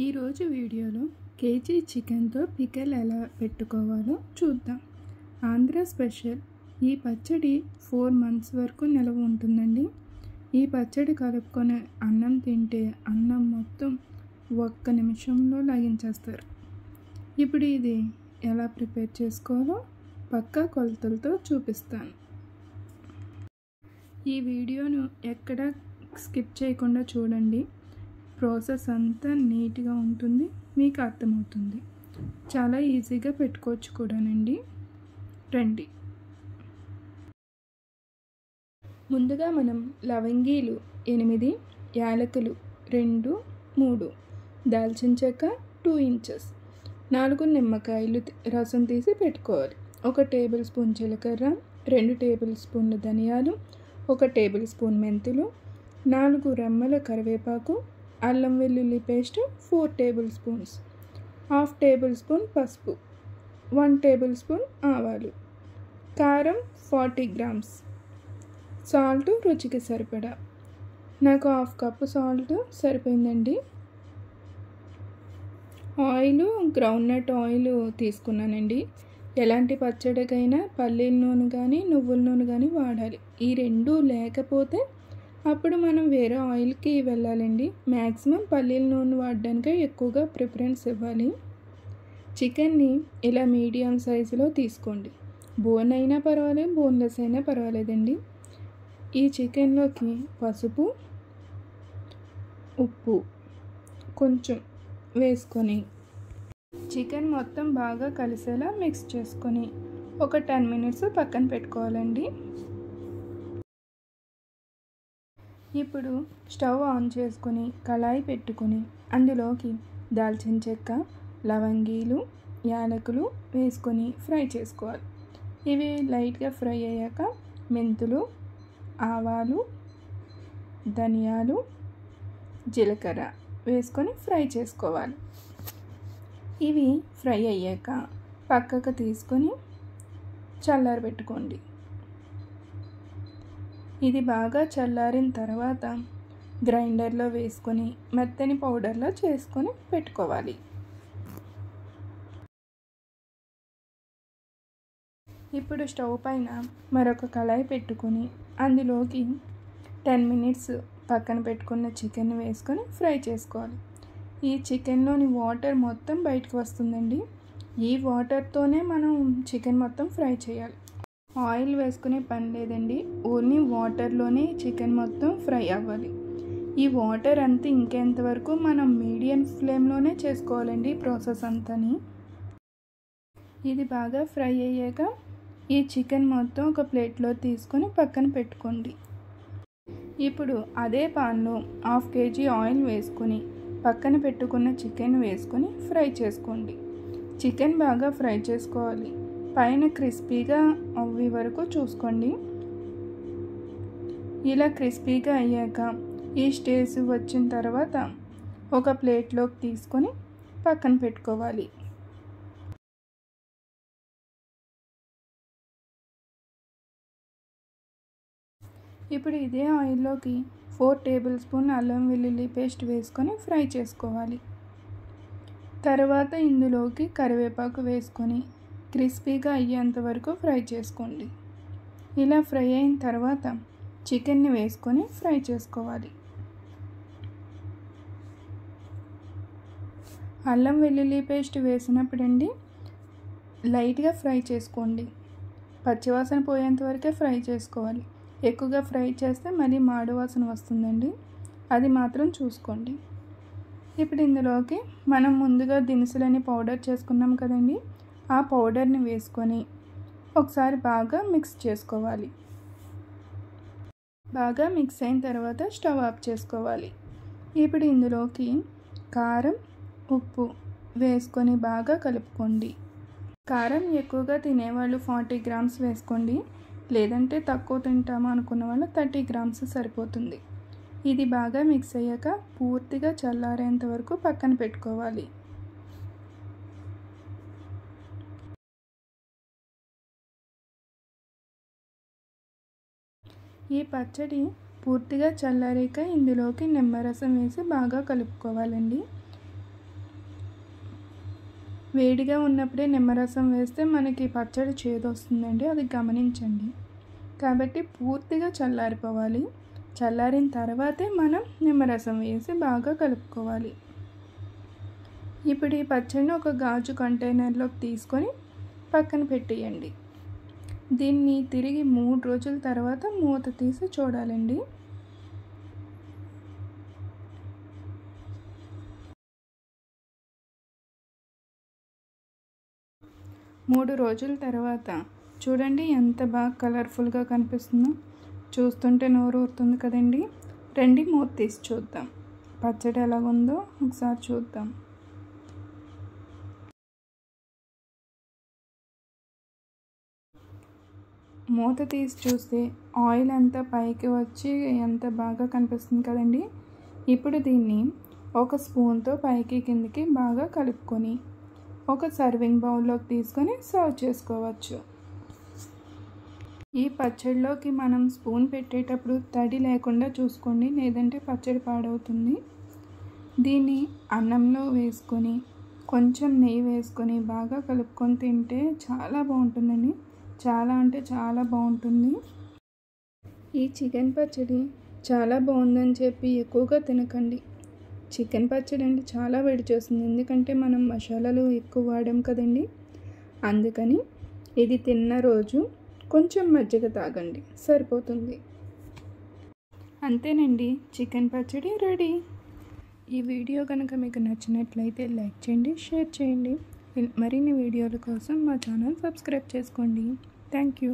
ఈరోజు వీడియోలో కేజీ చికెన్తో పికెల్ ఎలా పెట్టుకోవాలో చూద్దాం. ఆంధ్ర స్పెషల్. ఈ పచ్చడి 4 months వరకు నిలవ ఉంటుందండి. ఈ పచ్చడి కలుపుకొని అన్నం తింటే అన్నం మొత్తం 1 నిమిషంలో లాగించేస్తారు. ఇప్పుడు ఇది ఎలా ప్రిపేర్ చేసుకోవాలో పక్కా కొలతలతో చూపిస్తాను. ఈ వీడియోను ఎక్కడ స్కిప్ చేయకుండా చూడండి. ప్రాసెస్ అంతా నీట్గా ఉంటుంది, మీకు అర్థమవుతుంది. చాలా ఈజీగా పెట్టుకోవచ్చు కూడానండి. రండి. ముందుగా మనం లవంగీలు 8, యాలకులు 2, 3, దాల్చిన చెక్క 2 inches, 4 నిమ్మకాయలు రసం తీసి పెట్టుకోవాలి. 1 tablespoon జీలకర్ర, 2 tablespoon ధనియాలు, 1 tablespoon మెంతులు, 4 రెమ్మల కరివేపాకు, అల్లం వెల్లుల్లి పేస్ట్ 4 tablespoons, 1/2 tablespoon పసుపు, 1 tablespoon ఆవాలు, కారం 40 grams, సాల్ట్ రుచికి సరిపడా. నాకు 1/2 cup సాల్ట్ సరిపోయిందండి. ఆయిల్ గ్రౌండ్నట్ ఆయిల్ తీసుకున్నానండి. ఎలాంటి పచ్చడికైనా పల్లీల నూనె కానీ నువ్వుల నూనె కానీ వాడాలి. ఈ రెండు లేకపోతే అప్పుడు మనం వేరే ఆయిల్కి వెళ్ళాలండి. మ్యాక్సిమం పల్లీల నూనె వాడడానికే ఎక్కువగా ప్రిఫరెన్స్ ఇవ్వాలి. చికెన్ని ఇలా మీడియం సైజులో తీసుకోండి. బోన్ అయినా పర్వాలేదు, బోన్లెస్ అయినా పర్వాలేదండి. ఈ చికెన్లోకి పసుపు, ఉప్పు కొంచెం వేసుకొని చికెన్ మొత్తం బాగా కలిసేలా మిక్స్ చేసుకొని ఒక 10 minutes పక్కన పెట్టుకోవాలండి. ఇప్పుడు స్టవ్ ఆన్ చేసుకొని కళాయి పెట్టుకొని అందులోకి దాల్చిన చెక్క, లవంగీలు, యాలకులు వేసుకొని ఫ్రై చేసుకోవాలి. ఇవి లైట్గా ఫ్రై అయ్యాక మెంతులు, ఆవాలు, ధనియాలు, జీలకర్ర వేసుకొని ఫ్రై చేసుకోవాలి. ఇవి ఫ్రై అయ్యాక పక్కకు తీసుకొని చల్లారబెట్టుకోండి. ఇది బాగా చల్లారిన తర్వాత గ్రైండర్లో వేసుకొని మెత్తని పౌడర్లో చేసుకొని పెట్టుకోవాలి. ఇప్పుడు స్టవ్ పైన మరొక కళాయి పెట్టుకొని అందులోకి 10 minutes పక్కన పెట్టుకున్న చికెన్ వేసుకొని ఫ్రై చేసుకోవాలి. ఈ చికెన్లోని వాటర్ మొత్తం బయటకు వస్తుందండి. ఈ వాటర్తోనే మనం చికెన్ మొత్తం ఫ్రై చేయాలి. ఆయిల్ వేసుకునే పని లేదండి. ఓన్లీ వాటర్లోనే చికెన్ మొత్తం ఫ్రై అవ్వాలి. ఈ వాటర్ అంతా ఇంకేంత వరకు మనం మీడియం ఫ్లేమ్లోనే చేసుకోవాలండి ప్రాసెస్ అంతాని. ఇది బాగా ఫ్రై అయ్యాక ఈ చికెన్ మొత్తం ఒక ప్లేట్లో తీసుకొని పక్కన పెట్టుకోండి. ఇప్పుడు అదే పాన్లో 1/2 kg ఆయిల్ వేసుకొని పక్కన పెట్టుకున్న చికెన్ వేసుకొని ఫ్రై చేసుకోండి. చికెన్ బాగా ఫ్రై చేసుకోవాలి. పైన క్రిస్పీగా అవ్వే వరకు చూసుకోండి. ఇలా క్రిస్పీగా అయ్యాక ఈ స్టేజ్ వచ్చిన తర్వాత ఒక ప్లేట్లోకి తీసుకొని పక్కన పెట్టుకోవాలి. ఇప్పుడు ఇదే ఆయిల్లోకి 4 tablespoon అల్లం వెల్లుల్లి పేస్ట్ వేసుకొని ఫ్రై చేసుకోవాలి. తర్వాత ఇందులోకి కరివేపాకు వేసుకొని క్రిస్పీగా అయ్యేంత వరకు ఫ్రై చేసుకోండి. ఇలా ఫ్రై అయిన తర్వాత చికెన్ని వేసుకొని ఫ్రై చేసుకోవాలి. అల్లం వెల్లుల్లి పేస్ట్ వేసినప్పుడండి లైట్గా ఫ్రై చేసుకోండి. పచ్చివాసన పోయేంత వరకే ఫ్రై చేసుకోవాలి. ఎక్కువగా ఫ్రై చేస్తే మళ్ళీ మాడు వాసన వస్తుందండి. అది మాత్రం చూసుకోండి. ఇప్పుడు ఇందులోకి మనం ముందుగా దినుసులని పౌడర్ చేసుకున్నాం కదండి, ఆ పౌడర్ని వేసుకొని ఒకసారి బాగా మిక్స్ చేసుకోవాలి. బాగా మిక్స్ అయిన తర్వాత స్టవ్ ఆఫ్ చేసుకోవాలి. ఇప్పుడు ఇందులోకి కారం, ఉప్పు వేసుకొని బాగా కలుపుకోండి. కారం ఎక్కువగా తినేవాళ్ళు 40 grams వేసుకోండి. లేదంటే తక్కువ తింటాము అనుకున్న వాళ్ళు 30 grams సరిపోతుంది. ఇది బాగా మిక్స్ అయ్యాక పూర్తిగా చల్లారేంత వరకు పక్కన పెట్టుకోవాలి. ఈ పచ్చడి పూర్తిగా చల్లారాక ఇందులోకి నిమ్మరసం వేసి బాగా కలుపుకోవాలండి. వేడిగా ఉన్నప్పుడే నిమ్మరసం వేస్తే మనకి పచ్చడి చేదు వస్తుందండి, అది గమనించండి. కాబట్టి పూర్తిగా చల్లారిపోవాలి. చల్లారిన తర్వాతే మనం నిమ్మరసం వేసి బాగా కలుపుకోవాలి. ఇప్పుడు ఈ పచ్చడిని ఒక గాజు కంటైనర్లోకి తీసుకొని పక్కన పెట్టేయండి. దీన్ని తిరిగి 3 రోజుల తర్వాత మూత తీసి చూడాలండి. మూడు రోజుల తర్వాత చూడండి ఎంత బాగా కలర్ఫుల్గా కనిపిస్తుందో. చూస్తుంటే నోరు ఊరుతుంది కదండి. రండి మూత తీసి చూద్దాం పచ్చడి ఎలాగుందో ఒకసారి చూద్దాం. మూత తీసి చూస్తే ఆయిల్ అంతా పైకి వచ్చి ఎంత బాగా కనిపిస్తుంది కదండి. ఇప్పుడు దీన్ని ఒక స్పూన్తో పైకి కిందికి బాగా కలుపుకొని ఒక సర్వింగ్ బౌల్లోకి తీసుకొని సర్వ్ చేసుకోవచ్చు. ఈ పచ్చడిలోకి మనం స్పూన్ పెట్టేటప్పుడు తడి లేకుండా చూసుకోండి, లేదంటే పచ్చడి పాడవుతుంది. దీన్ని అన్నంలో వేసుకొని కొంచెం నెయ్యి వేసుకొని బాగా కలుపుకొని తింటే చాలా బాగుంటుందండి. చాలా అంటే చాలా బాగుంటుంది. ఈ చికెన్ పచ్చడి చాలా బాగుందని చెప్పి ఎక్కువగా తినకండి. చికెన్ పచ్చడి అంటే చాలా వేడి చేస్తుంది, ఎందుకంటే మనం మసాలాలు ఎక్కువ వాడాం కదండి. అందుకని ఇది తిన్న రోజు కొంచెం మజ్జిగ తాగండి, సరిపోతుంది. అంతేనండి, చికెన్ పచ్చడి రెడీ. ఈ వీడియో కనుక మీకు నచ్చినట్లయితే లైక్ చేయండి, షేర్ చేయండి. మరిన్ని వీడియోల కోసం మా ఛానల్ సబ్స్క్రైబ్ చేసుకోండి. Thank you.